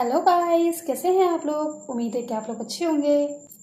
Hello guys, कैसे हैं आप लोग। उम्मीद है कि आप लोग अच्छे होंगे।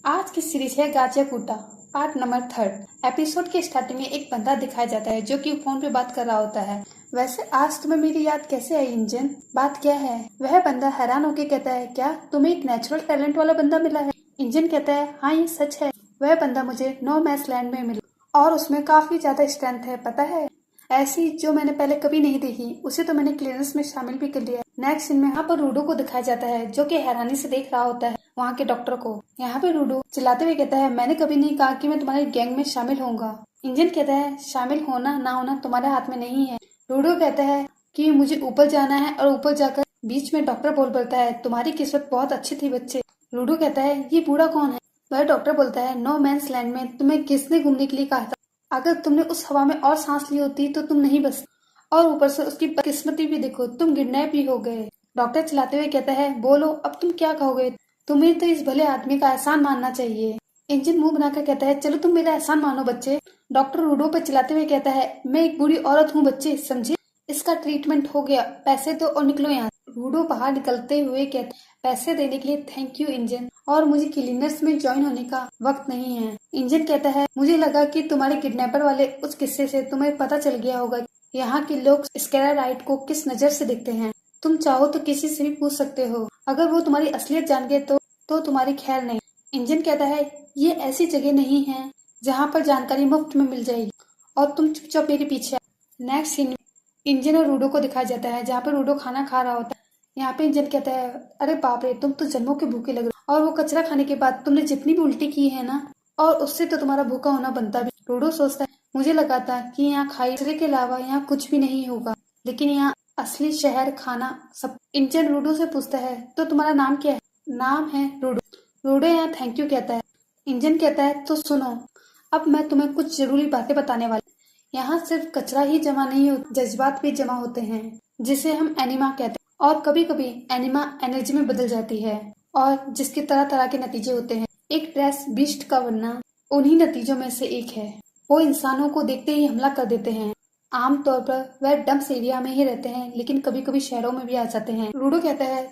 आज की सीरीज है गाजिया कूटा, पार्ट नंबर 3। एपिसोड के स्टार्टिंग में एक बंदा दिखाया जाता है जो कि फोन पे बात कर रहा होता है। वैसे आज तुम्हें मेरी याद कैसे आई इंजन? बात क्या है? वह बंदा हैरान होकर कहता है, क्या तुम्हें एक नेचुरल टैलेंट वाला बंदा मिला है? इंजन कहता है, हाँ ये सच है। वह बंदा मुझे नो मैंस लैंड में मिला और उसमें काफी ज्यादा स्ट्रेंथ है, पता है। ऐसी जो मैंने पहले कभी नहीं देखी, उसे तो मैंने क्लियरेंस में शामिल भी कर लिया। नेक्स्ट सीन में यहाँ पर रूडो को दिखाया जाता है जो कि हैरानी से देख रहा होता है वहाँ के डॉक्टर को। यहाँ पे रूडो चिल्लाते हुए कहता है, मैंने कभी नहीं कहा कि मैं तुम्हारे गैंग में शामिल होऊंगा। इंजन कहता है, शामिल होना ना होना तुम्हारे हाथ में नहीं है। रूडो कहता है कि मुझे ऊपर जाना है और ऊपर जाकर बीच में डॉक्टर बोल बोलता है, तुम्हारी किस्मत बहुत अच्छी थी बच्चे। रूडो कहता है, ये बूढ़ा कौन है? वह डॉक्टर बोलता है, नो मैंस लैंड में तुम्हें किसने घूमने के लिए कहा था? अगर तुमने उस हवा में और सांस ली होती तो तुम नहीं बच, और ऊपर से उसकी किस्मती भी देखो, तुम किडनैप भी हो गए। डॉक्टर चिल्लाते हुए कहता है, बोलो अब तुम क्या कहोगे? तुम्हें तो इस भले आदमी का एहसान मानना चाहिए। इंजन मुंह बनाकर कहता है, चलो तुम मेरा एहसान मानो बच्चे। डॉक्टर रूडो पर चिल्लाते हुए कहता है, मैं एक बुरी औरत हूँ बच्चे, समझे? इसका ट्रीटमेंट हो गया, पैसे दो और निकलो यहाँ। रूडो बाहर निकलते हुए कहता, पैसे देने के लिए थैंक यू इंजन, और मुझे क्लीनर्स में ज्वाइन होने का वक्त नहीं है। इंजन कहता है, मुझे लगा कि तुम्हारे किडनैपर वाले उस किस्से से तुम्हें पता चल गया होगा यहाँ के लोग स्केरा राइट को किस नजर से देखते हैं। तुम चाहो तो किसी से भी पूछ सकते हो, अगर वो तुम्हारी असलियत जान गए तो तुम्हारी खैर नहीं। इंजन कहता है, ये ऐसी जगह नहीं है जहाँ पर जानकारी मुफ्त में मिल जाएगी, और तुम चुपचाप मेरे पीछे आओ। नेक्स्ट सीन इंजन और रूडो को दिखाया जाता है जहाँ पर रूडो खाना खा रहा होता है। यहाँ पे इंजन कहता है, अरे बाप रे, तुम तो जन्मों के भूखे लग रहे हो, और वो कचरा खाने के बाद तुमने जितनी भी उल्टी की है ना, और उससे तो तुम्हारा भूखा होना बनता भी। रूडो सोचता है, मुझे लगा था कि यहाँ खाई के अलावा यहाँ कुछ भी नहीं होगा, लेकिन यहाँ असली शहर खाना सब। इंजन रूडो से पूछता है, तो तुम्हारा नाम क्या है? नाम है रूडो। रूडो यहाँ थैंक यू कहता है। इंजन कहता है, तो सुनो, अब मैं तुम्हें कुछ जरूरी बातें बताने वाला। यहाँ सिर्फ कचरा ही जमा नहीं होता, जज्बात भी जमा होते हैं, जिसे हम एनिमा कहते हैं, और कभी कभी एनिमा एनर्जी में बदल जाती है, और जिसके तरह तरह के नतीजे होते हैं। एक ट्रेस बीस्ट का बनना उन्हीं नतीजों में से एक है। वो इंसानों को देखते ही हमला कर देते हैं। आमतौर पर वह डम्प्स एरिया में ही रहते हैं, लेकिन कभी कभी शहरों में भी आ जाते हैं। रूडो कहता है,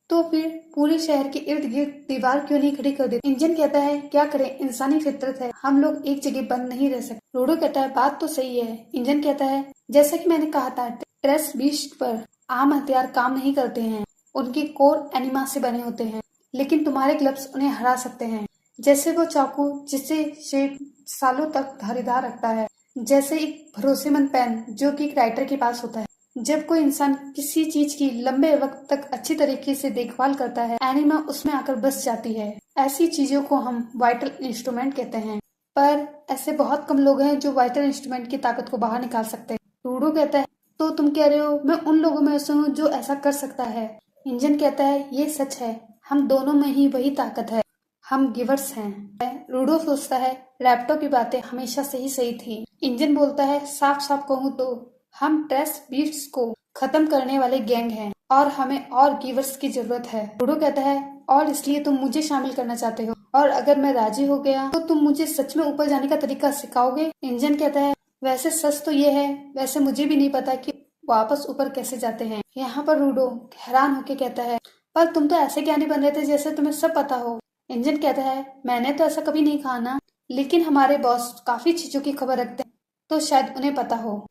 तो फिर पूरे शहर के इर्द गिर्द दीवार क्यों नहीं खड़ी कर देते? इंजन कहता है, क्या करें, इंसानी फितरत है, हम लोग एक जगह बंद नहीं रह सकते। रूडो कहता है, बात तो सही है। इंजन कहता है, जैसा कि मैंने कहा था, ट्रेस बीस्ट पर आम हथियार काम नहीं करते हैं, उनके कोर एनिमा से बने होते हैं, लेकिन तुम्हारे ग्लव्स उन्हें हरा सकते हैं, जैसे वो चाकू जिसे शेप सालों तक धारीदार रखता है, जैसे एक भरोसेमंद पेन जो कि एक राइटर के पास होता है। जब कोई इंसान किसी चीज की लंबे वक्त तक अच्छी तरीके से देखभाल करता है, एनिमा उसमें आकर बस जाती है। ऐसी चीजों को हम वाइटल इंस्ट्रूमेंट कहते हैं, पर ऐसे बहुत कम लोग हैं जो वाइटल इंस्ट्रूमेंट की ताकत को बाहर निकाल सकते हैं। रूडो कहता है, तो तुम कह रहे हो मैं उन लोगों में से हूँ जो ऐसा कर सकता है? इंजन कहता है, ये सच है, हम दोनों में ही वही ताकत है, हम गिवर्स हैं। रूडो सोचता है, रैप्टो की बातें हमेशा से ही सही थी। इंजन बोलता है, साफ साफ कहूँ तो हम ट्रेस बीट्स को खत्म करने वाले गैंग हैं, और हमें और गिवर्स की जरूरत है। रूडो कहता है, और इसलिए तुम मुझे शामिल करना चाहते हो, और अगर मैं राजी हो गया तो तुम मुझे सच में ऊपर जाने का तरीका सिखाओगे? इंजन कहता है, वैसे सच तो ये है, वैसे मुझे भी नहीं पता कि वापस ऊपर कैसे जाते हैं। यहाँ पर रूडो हैरान होके कहता है, पर तुम तो ऐसे ज्ञानी बन रहे थे जैसे तुम्हें सब पता हो। इंजन कहता है, मैंने तो ऐसा कभी नहीं कहा ना, लेकिन हमारे बॉस काफी चीजों की खबर रखते हैं, तो शायद उन्हें पता हो।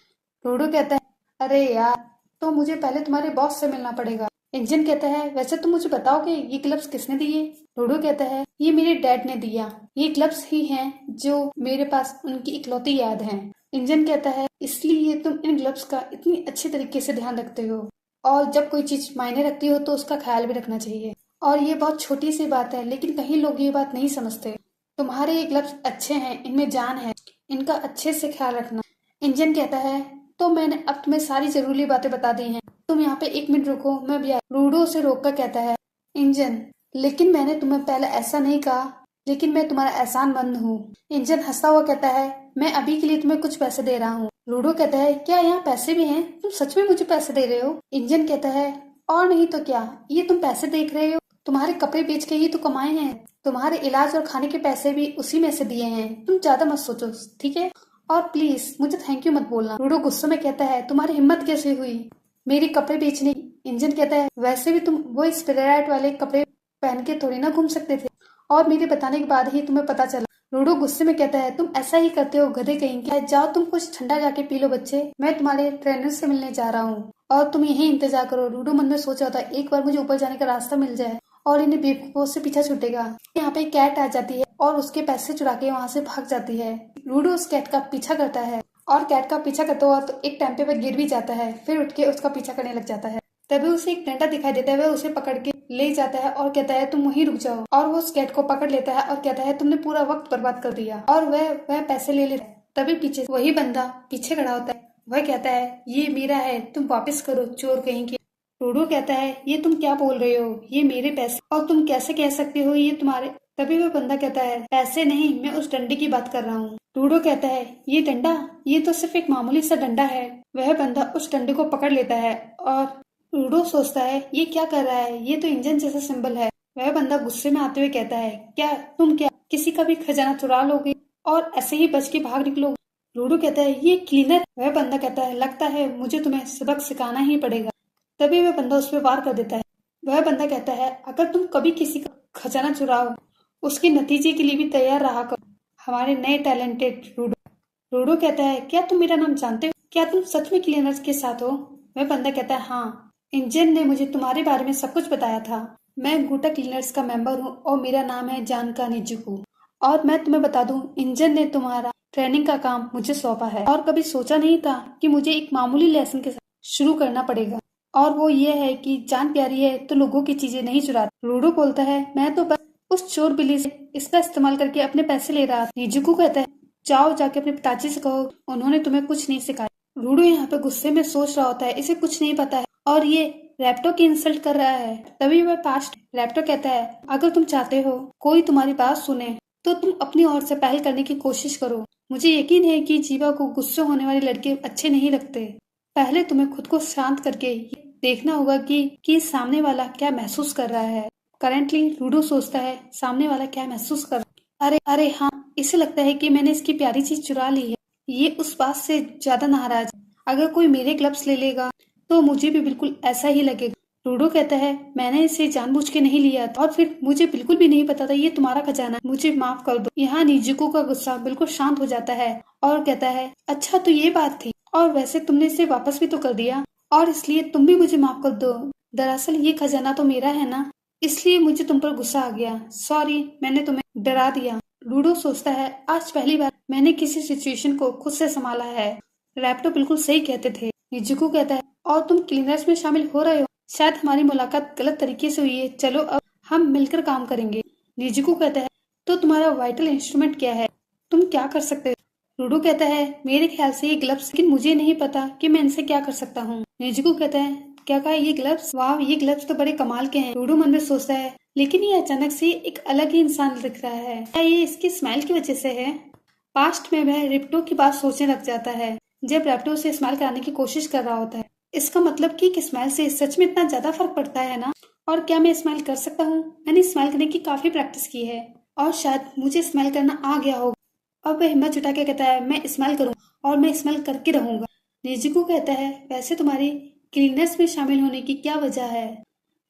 रूडो कहता है, अरे यार, तो मुझे पहले तुम्हारे बॉस से मिलना पड़ेगा। इंजन कहता है, वैसे तुम मुझे बताओगे ये ग्लव्स किसने दिए? रूडो कहता है, ये मेरे डैड ने दिया, ये ग्लव्स ही हैं जो मेरे पास उनकी इकलौती याद है। इंजन कहता है, इसलिए तुम इन ग्लव्स का इतनी अच्छी तरीके से ध्यान रखते हो, और जब कोई चीज मायने रखती हो तो उसका ख्याल भी रखना चाहिए। और ये बहुत छोटी सी बात है, लेकिन कहीं लोग ये बात नहीं समझते। तुम्हारे ये ग्लव्स अच्छे हैं, इनमें जान है, इनका अच्छे से ख्याल रखना। इंजन कहता है, तो मैंने अब तुम्हें सारी जरूरी बातें बता दी हैं, तुम यहाँ पे 1 मिनट रुको, मैं भी रूडो से रोककर कहता है, इंजन, लेकिन मैंने तुम्हें पहले ऐसा नहीं कहा, लेकिन मैं तुम्हारा एहसानमंद हूँ। इंजन हंसता हुआ कहता है, मैं अभी के लिए तुम्हें कुछ पैसे दे रहा हूँ। रूडो कहता है, क्या यहाँ पैसे भी हैं? तुम सच में मुझे पैसे दे रहे हो? इंजन कहता है, और नहीं तो क्या, ये तुम पैसे देख रहे हो, तुम्हारे कपड़े बेच के ही तो कमाए हैं, तुम्हारे इलाज और खाने के पैसे भी उसी में से दिए हैं, तुम ज्यादा मत सोचो, ठीक है? और प्लीज मुझे थैंक यू मत बोलना। रूडो गुस्से में कहता है, तुम्हारी हिम्मत कैसे हुई मेरी कपड़े बेचने की? इंजन कहता है वैसे भी तुम वो स्टेरॉयड वाले कपड़े पहन के थोड़ी ना घूम सकते थे, और मेरे बताने के बाद ही तुम्हें पता चला। रूडो गुस्से में कहता है तुम ऐसा ही करते हो गधे कहीं के, जाओ तुम कुछ ठंडा जाके पी लो बच्चे, मैं तुम्हारे ट्रेनर से मिलने जा रहा हूँ और तुम यही इंतजार करो। रूडो मन में सोच रहा था एक बार मुझे ऊपर जाने का रास्ता मिल जाए और इन्हें बेवकूफों से पीछा छूटेगा। यहाँ पे कैट आ जाती है और उसके पैसे चुरा के वहाँ से भाग जाती है। रूडो उस कैट का पीछा करता है और कैट का पीछा करता हुआ तो एक टाइम पे गिर भी जाता है, फिर उठ के उसका पीछा करने लग जाता है। तभी उसे एक डंडा दिखाई देता है, वह उसे पकड़ के ले जाता है और कहता है तुम वहीं रुक जाओ, और वो उस कैट को पकड़ लेता है और कहता है तुमने पूरा वक्त बर्बाद कर दिया, और वह पैसे ले लेता है। तभी पीछे वही बंदा पीछे खड़ा होता है, वह कहता है ये मेरा है, तुम वापस करो चोर कहीं के। रूडो कहता है ये तुम क्या बोल रहे हो, ये मेरे पैसे और तुम कैसे कह सकते हो ये तुम्हारे। तभी वह बंदा कहता है पैसे नहीं, मैं उस डंडे की बात कर रहा हूँ। रूडो कहता है ये डंडा, ये तो सिर्फ एक मामूली सा डंडा है। वह बंदा उस डंडे को पकड़ लेता है और रूडो सोचता है ये क्या कर रहा है, ये तो इंजन जैसा सिंबल है। वह बंदा गुस्से में आते हुए कहता है क्या किसी का भी खजाना चुरा लोगे और ऐसे ही बच के भाग निकलोगे। रूडो कहता है ये क्लीनर। वह बंदा कहता है लगता है मुझे तुम्हें सबक सिखाना ही पड़ेगा। तभी वह बंदा उस पर वार कर देता है। वह बंदा कहता है अगर तुम कभी किसी का खजाना चुराओ उसके नतीजे के लिए भी तैयार रहा करो, हमारे नए टैलेंटेड रूडो। रूडो कहता है क्या तुम मेरा नाम जानते हो, क्या तुम सच में क्लीनर्स के साथ हो। वह बंदा कहता है हाँ, इंजन ने मुझे तुम्हारे बारे में सब कुछ बताया था। मैं गुटा क्लीनर्स का मेंबर हूँ और मेरा नाम है जानका निजुकू, और मैं तुम्हें बता दूं इंजन ने तुम्हारा ट्रेनिंग का काम मुझे सौंपा है, और कभी सोचा नहीं था कि मुझे एक मामूली लेसन के साथ शुरू करना पड़ेगा, और वो ये है कि जान प्यारी है तो लोगों की चीजें नहीं चुराती। रूडो बोलता है मैं तो बस उस चोर बिल्ली से इसका इस्तेमाल करके अपने पैसे ले रहा था। निजुकू कहता है जाओ जाके अपने पिताजी से कहो, उन्होंने तुम्हें कुछ नहीं सिखाया। रूडो यहाँ पे गुस्से में सोच रहा होता है इसे कुछ नहीं पता है और ये रैप्टो की इंसल्ट कर रहा है। तभी वह पास्ट रैप्टो कहता है अगर तुम चाहते हो कोई तुम्हारी बात सुने तो तुम अपनी ओर से पहल करने की कोशिश करो। मुझे यकीन है कि जीवा को गुस्से होने वाले लड़के अच्छे नहीं लगते। पहले तुम्हें खुद को शांत करके देखना होगा कि सामने वाला क्या महसूस कर रहा है। करेंटली रूडो सोचता है सामने वाला क्या महसूस कर रहा है। अरे हाँ, इसे लगता है कि मैंने इसकी प्यारी चीज चुरा ली है। ये उस बात से ज्यादा नाराज है। अगर कोई मेरे ग्लव्स ले लेगा तो मुझे भी बिल्कुल ऐसा ही लगेगा। रूडो कहता है मैंने इसे जानबूझ के नहीं लिया था और फिर मुझे बिल्कुल भी नहीं पता था ये तुम्हारा खजाना है, मुझे माफ कर दो। यहाँ निजुको का गुस्सा बिल्कुल शांत हो जाता है और कहता है अच्छा तो ये बात थी, और वैसे तुमने इसे वापस भी तो कर दिया और इसलिए तुम भी मुझे माफ कर दो। दरअसल ये खजाना तो मेरा है ना, इसलिए मुझे तुम पर गुस्सा आ गया। सॉरी, मैंने तुम्हें डरा दिया। रूडो सोचता है आज पहली बार मैंने किसी सिचुएशन को खुद से संभाला है। रैप्टो बिल्कुल सही कहते थे। निजुको कहता है और तुम क्लीनर्स में शामिल हो रहे हो, शायद हमारी मुलाकात गलत तरीके से हुई है, चलो अब हम मिलकर काम करेंगे। निजुको कहता है तो तुम्हारा वाइटल इंस्ट्रूमेंट क्या है, तुम क्या कर सकते हो। रूडो कहता है मेरे ख्याल से ये ग्लव्स, लेकिन मुझे नहीं पता कि मैं इनसे क्या कर सकता हूँ। निजुको कहता है क्या कहा ये ग्लव्स, वाह ये ग्लव्स तो बड़े कमाल के हैं। रूडो मन में सोचता है लेकिन ये अचानक से एक अलग ही इंसान दिख रहा है, क्या ये इसकी स्माइल की वजह से है। पास्ट में वह रिप्टो की बात सोचने लग जाता है जब रैप्टो से स्माइल कराने की कोशिश कर रहा होता है। इसका मतलब कि स्माइल से सच में इतना ज्यादा फर्क पड़ता है ना, और क्या मैं स्माइल कर सकता हूँ। मैंने स्माइल करने की काफी प्रैक्टिस की है और शायद मुझे स्माइल करना आ गया होगा। अब वह हिम्मत जुटा के कहता है मैं स्माइल करूंगा और मैं स्माइल करके रहूंगा। निजुको कहता है वैसे तुम्हारी क्लीनर्स में शामिल होने की क्या वजह है।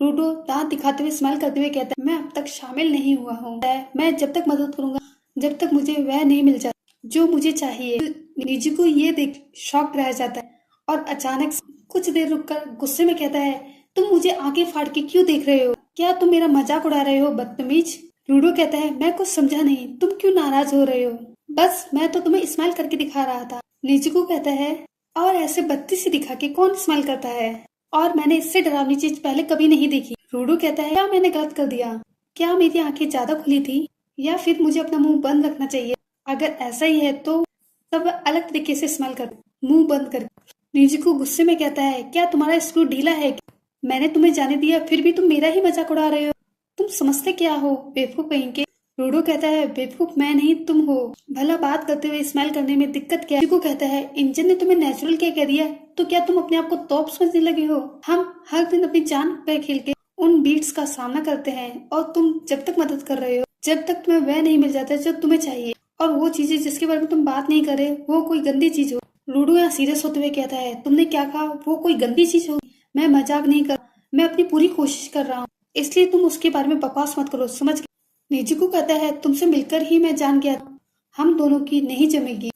रूडो दांत दिखाते हुए स्माइल करते हुए कहता है मैं अब तक शामिल नहीं हुआ हूँ, मैं जब तक मदद करूंगा जब तक मुझे वह नहीं मिल जाता जो मुझे चाहिए। निजुको ये देख शॉक्ड रह जाता है और अचानक कुछ देर रुककर गुस्से में कहता है तुम मुझे आगे फाड़ के क्यों देख रहे हो, क्या तुम मेरा मजाक उड़ा रहे हो बदतमीज। रूडो कहता है मैं कुछ समझा नहीं, तुम क्यों नाराज हो रहे हो, बस मैं तो तुम्हें स्माइल करके दिखा रहा था। निजुको कहता है और ऐसे बत्ती से दिखा के कौन स्माइल करता है, और मैंने इससे डरावनी चीज पहले कभी नहीं देखी। रूडो कहता है क्या मैंने गलत कर दिया, क्या मेरी आंखें ज्यादा खुली थी या फिर मुझे अपना मुंह बंद रखना चाहिए। अगर ऐसा ही है तो सब अलग तरीके से स्माइल कर, मुंह बंद कर। निजुको गुस्से में कहता है क्या तुम्हारा स्क्रू ढीला है, मैंने तुम्हें जाने दिया फिर भी तुम मेरा ही मजाक उड़ा रहे हो, तुम समझते क्या हो बेवकूफ कहीं के। रूडो कहता है बेवकूफ मैं नहीं तुम हो, भला बात करते हुए स्माइल करने में दिक्कत क्या। निजुको कहता है इंजन ने तुम्हें नेचुरल क्या कह दिया, तो क्या तुम अपने आप को तोप समझने लगे हो। हम हर दिन अपनी जान पे खेल के उन बीट्स का सामना करते हैं और तुम जब तक मदद कर रहे हो जब तक तुम्हें वह नहीं मिल जाता जो तुम्हें चाहिए, और वो चीजें जिसके बारे में तुम बात नहीं कर रहे वो कोई गंदी चीज हो। रूडो यहाँ सीरियस होते हुए कहता है तुमने क्या कहा, वो कोई गंदी चीज हो, मैं मजाक नहीं कर, मैं अपनी पूरी कोशिश कर रहा हूँ, इसलिए तुम उसके बारे में बकवास मत करो, समझ गए? निजुको कहता है तुमसे मिलकर ही मैं जान गया हम दोनों की नहीं जमेगी।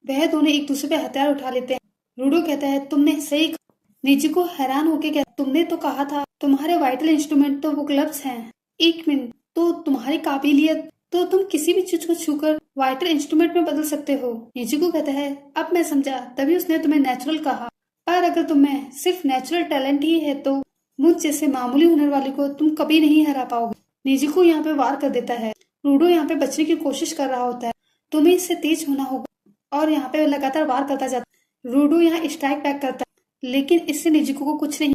वह दोनों एक दूसरे पे हथियार उठा लेते हैं। रूडो कहता है तुमने सही कहा। निजुको हैरान होके कहता तुमने तो कहा था तुम्हारे वाइटल इंस्ट्रूमेंट तो वो ग्लव्स हैं। एक मिनट, तो तुम्हारी काबिलियत तो तुम किसी भी चीज को छूकर वाइटल इंस्ट्रूमेंट में बदल सकते हो। निजुको कहता है अब मैं समझा, तभी उसने तुम्हें नेचुरल कहा, पर अगर तुम्हें सिर्फ नेचुरल टैलेंट ही है तो मुझ जैसे मामूली हुनर वाले को तुम कभी नहीं हरा पाओगे। निजुको यहाँ पे वार कर देता है। रूडो यहाँ पे बचने की कोशिश कर रहा होता है, तुम्हें इससे तेज होना होगा, और यहाँ पे लगातार वार करता जाता है। रूडो यहाँ स्ट्राइक बैक करता है, लेकिन इससे निजुको को कुछ नहीं।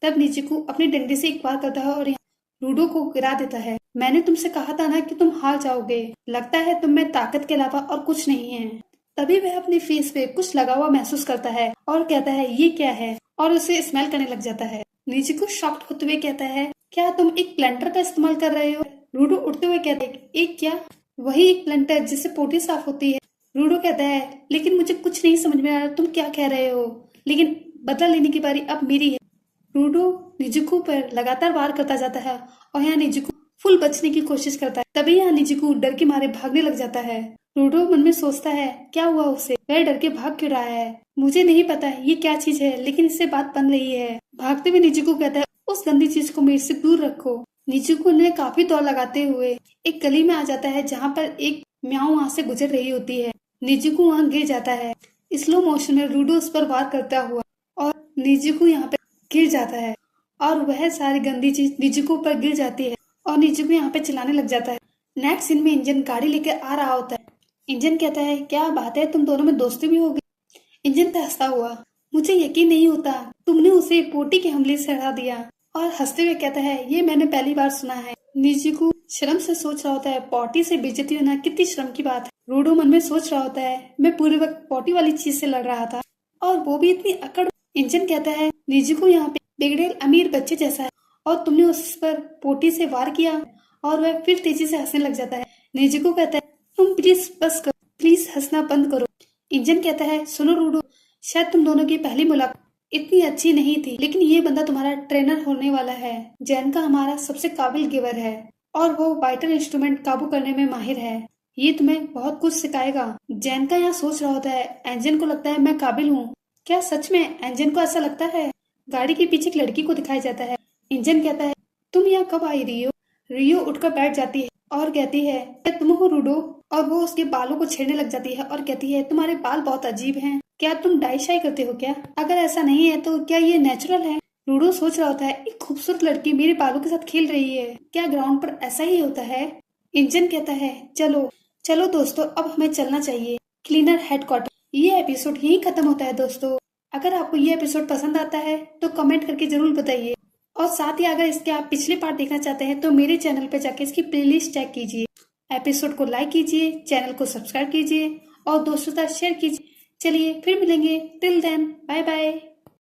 तब निजुको अपनी डंडे से एक वार करता है और यहाँ रूडो को गिरा देता है। मैंने तुमसे कहा था ना कि तुम हार जाओगे, लगता है तुम में ताकत के अलावा और कुछ नहीं है। तभी वह अपने फेस पे कुछ लगा हुआ महसूस करता है और कहता है ये क्या है, और उसे स्मेल करने लग जाता है। निजुको शॉक्ड होते हुए कहता है क्या तुम एक प्लंटर का इस्तेमाल कर रहे हो? रूडो उठते हुए कहता है एक क्या? वही एक प्लंटर जिससे पोटी साफ होती है। रूडो कहता है लेकिन मुझे कुछ नहीं समझ में आ रहा तुम क्या कह रहे हो, लेकिन बदला लेने की बारी अब मेरी है। रूडो निजुको पर लगातार वार करता जाता है और यहाँ निजुको फुल बचने की कोशिश करता है। तभी यहाँ निजुको डर के मारे भागने लग जाता है। रूडो मन में सोचता है क्या हुआ उसे, वह डर के भाग क्यों रहा है, मुझे नहीं पता ये क्या चीज है, लेकिन इससे बात बन रही है। भागते हुए निजुको कहता है उस गंदी चीज को मेरे से दूर रखो। निजुको ने काफी दौड़ लगाते हुए एक गली में आ जाता है जहाँ पर एक म्याऊ वहाँ से गुजर रही होती है। निजुको वहाँ गिर जाता है। स्लो मोशन में रूडो उस पर वार करता हुआ और निजुको यहाँ पे गिर जाता है और वह सारी गंदी चीज निजुको पर गिर जाती है और निजुको यहाँ पे चिल्लाने लग जाता है। नेक्स्ट सीन में इंजन गाड़ी लेकर आ रहा होता है। इंजन कहता है क्या बात है, तुम दोनों में दोस्ती भी हो गई? इंजन हंसता हुआ मुझे यकीन नहीं होता तुमने उसे पोटी के हमले से हरा दिया, और हंसते हुए कहता है ये मैंने पहली बार सुना है। निजुको शर्म से सोच रहा होता है पोटी से बेइज्जती होना कितनी शर्म की बात है। रूडो मन में सोच रहा होता है मैं पूरे वक्त पोटी वाली चीज से लड़ रहा था और वो भी इतनी अकड़। इंजन कहता है निजुको यहाँ पे बिगड़ेल अमीर बच्चे जैसा है और तुमने उस पर पोटी से वार किया, और वह फिर तेजी से हंसने लग जाता है। निजुको कहता है तुम प्लीज बस करो, प्लीज हंसना बंद करो। इंजन कहता है सुनो रूडो, शायद तुम दोनों की पहली मुलाकात इतनी अच्छी नहीं थी, लेकिन ये बंदा तुम्हारा ट्रेनर होने वाला है। जैन का हमारा सबसे काबिल गिवर है और वो वाइटल इंस्ट्रूमेंट काबू करने में माहिर है, ये तुम्हें बहुत कुछ सिखाएगा। जैन का यहाँ सोच रहा होता है एंजन को लगता है मैं काबिल हूँ। क्या सच में एंजन को ऐसा लगता है? गाड़ी के पीछे एक लड़की को दिखाया जाता है। इंजन कहता है तुम यहाँ कब आई रियो? रियो उठकर बैठ जाती है और कहती है क्या तुम हो रूडो? और वो उसके बालों को छेड़ने लग जाती है और कहती है तुम्हारे बाल बहुत अजीब हैं, क्या तुम डाई शाई करते हो क्या? अगर ऐसा नहीं है तो क्या ये नेचुरल है? रूडो सोच रहा होता है एक खूबसूरत लड़की मेरे बालों के साथ खेल रही है, क्या ग्राउंड पर ऐसा ही होता है? इंजन कहता है चलो चलो दोस्तों अब हमें चलना चाहिए क्लीनर हेडक्वार्टर। ये एपिसोड यही खत्म होता है दोस्तों। अगर आपको ये एपिसोड पसंद आता है तो कमेंट करके जरूर बताइए, और साथ ही अगर इसके आप पिछले पार्ट देखना चाहते हैं तो मेरे चैनल पे जाके इसकी प्लेलिस्ट चेक कीजिए। एपिसोड को लाइक कीजिए, चैनल को सब्सक्राइब कीजिए और दोस्तों के साथ शेयर कीजिए। चलिए फिर मिलेंगे, टिल देन बाय बाय।